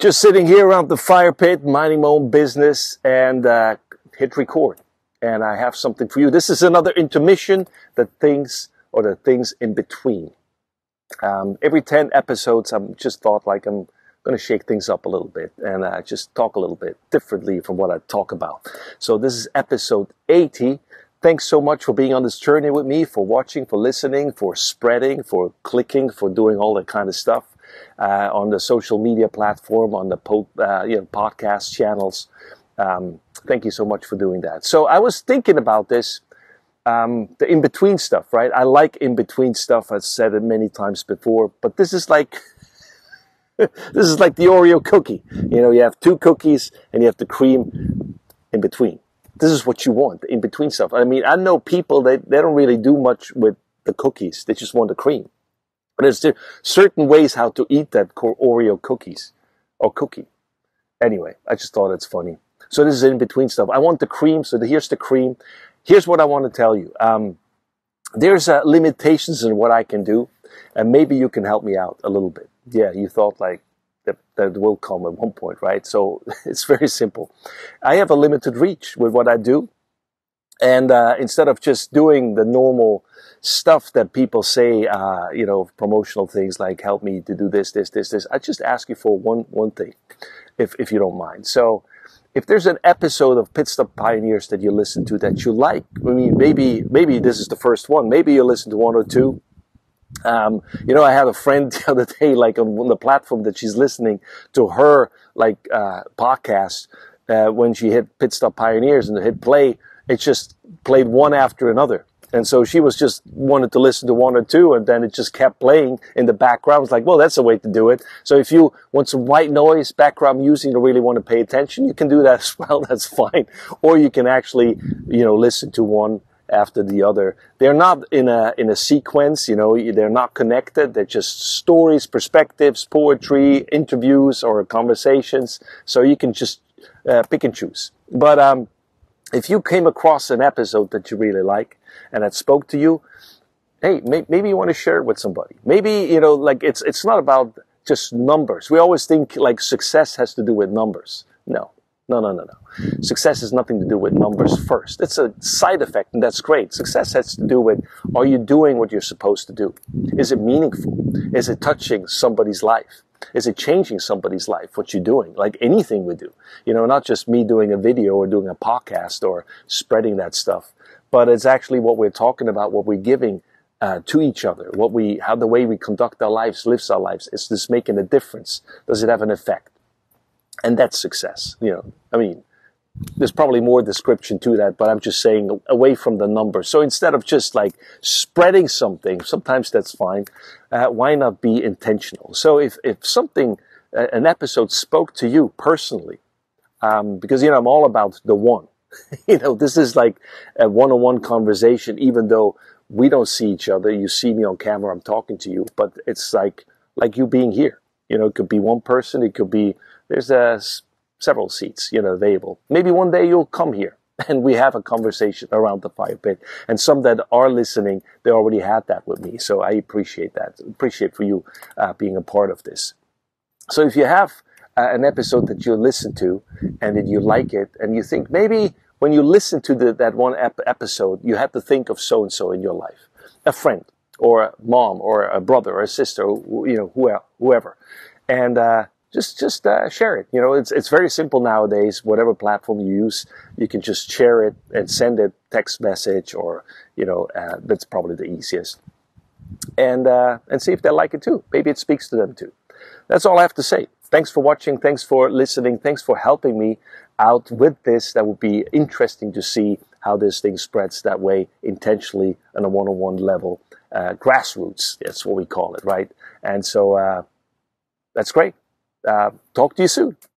Just sitting here around the fire pit, minding my own business, and hit record. And I have something for you. This is another intermission, the things in between. Every 10 episodes, I'm just thought like I'm going to shake things up a little bit and just talk a little bit differently from what I talk about. So this is episode 80. Thanks so much for being on this journey with me, for watching, for listening, for spreading, for clicking, for doing all that kind of stuff on the social media platform, on the podcast channels. Thank you so much for doing that. So I was thinking about this, the in-between stuff, right? I like in-between stuff. I've said it many times before, but this is like this is like the Oreo cookie. You know, you have two cookies and you have the cream in between. This is what you want, the in-between stuff. I mean, I know people that they don't really do much with the cookies. They just want the cream. But there's certain ways how to eat that Oreo cookies or cookie. Anyway, I just thought it's funny. So this is in-between stuff. I want the cream, so here's the cream. Here's what I want to tell you. There's limitations in what I can do, and maybe you can help me out a little bit. Yeah, you thought like that will come at one point, right? So it's very simple. I have a limited reach with what I do, and instead of just doing the normal stuff that people say, promotional things like help me to do this, I just ask you for one thing, if you don't mind. So if there's an episode of PITSTOP Pioneers that you listen to that you like, I mean, maybe this is the first one. Maybe you listen to one or two. I had a friend the other day, like on the platform that she's listening to her podcast, when she hit PITSTOP Pioneers and hit play, it just played one after another. And so she was just wanted to listen to one or two, and then it just kept playing in the background. It's like, well, that's a way to do it. So if you want some white noise, background music, and really want to pay attention, you can do that as well. That's fine. Or you can actually, listen to one after the other. They're not in a sequence, they're not connected. They're just stories, perspectives, poetry, interviews, or conversations. So you can just pick and choose. But if you came across an episode that you really like and that spoke to you, hey, maybe you want to share it with somebody. Maybe, it's not about just numbers. We always think like success has to do with numbers. No. Success has nothing to do with numbers first. It's a side effect, and that's great. Success has to do with, are you doing what you're supposed to do? Is it meaningful? Is it touching somebody's life? Is it changing somebody's life, what you're doing? Like anything we do. Not just me doing a video or doing a podcast or spreading that stuff, but it's actually what we're talking about, what we're giving to each other, how the way we conduct our lives, lives our lives. Is this making a difference? Does it have an effect? And that's success. There's probably more description to that, but I'm just saying away from the numbers. So instead of just like spreading something, sometimes that's fine. Why not be intentional? So if something, an episode spoke to you personally, because, I'm all about the one. This is like a one-on-one conversation, even though we don't see each other. You see me on camera, I'm talking to you, but it's like you being here. It could be one person, it could be, there's several seats, available. Maybe one day you'll come here and we have a conversation around the fire pit. And some that are listening, they already had that with me. So I appreciate that. Appreciate for you being a part of this. So if you have an episode that you listen to and that you like it, and you think maybe when you listen to that one episode, you had to think of so-and-so in your life, a friend or a mom or a brother or a sister, whoever. And just share it. It's very simple nowadays. Whatever platform you use, you can just share it and send it text message, or that's probably the easiest. And see if they like it too. Maybe it speaks to them too. That's all I have to say. Thanks for watching. Thanks for listening. Thanks for helping me out with this. That would be interesting to see how this thing spreads that way intentionally on a one-on-one level, grassroots. That's what we call it, right? And so that's great. Talk to you soon.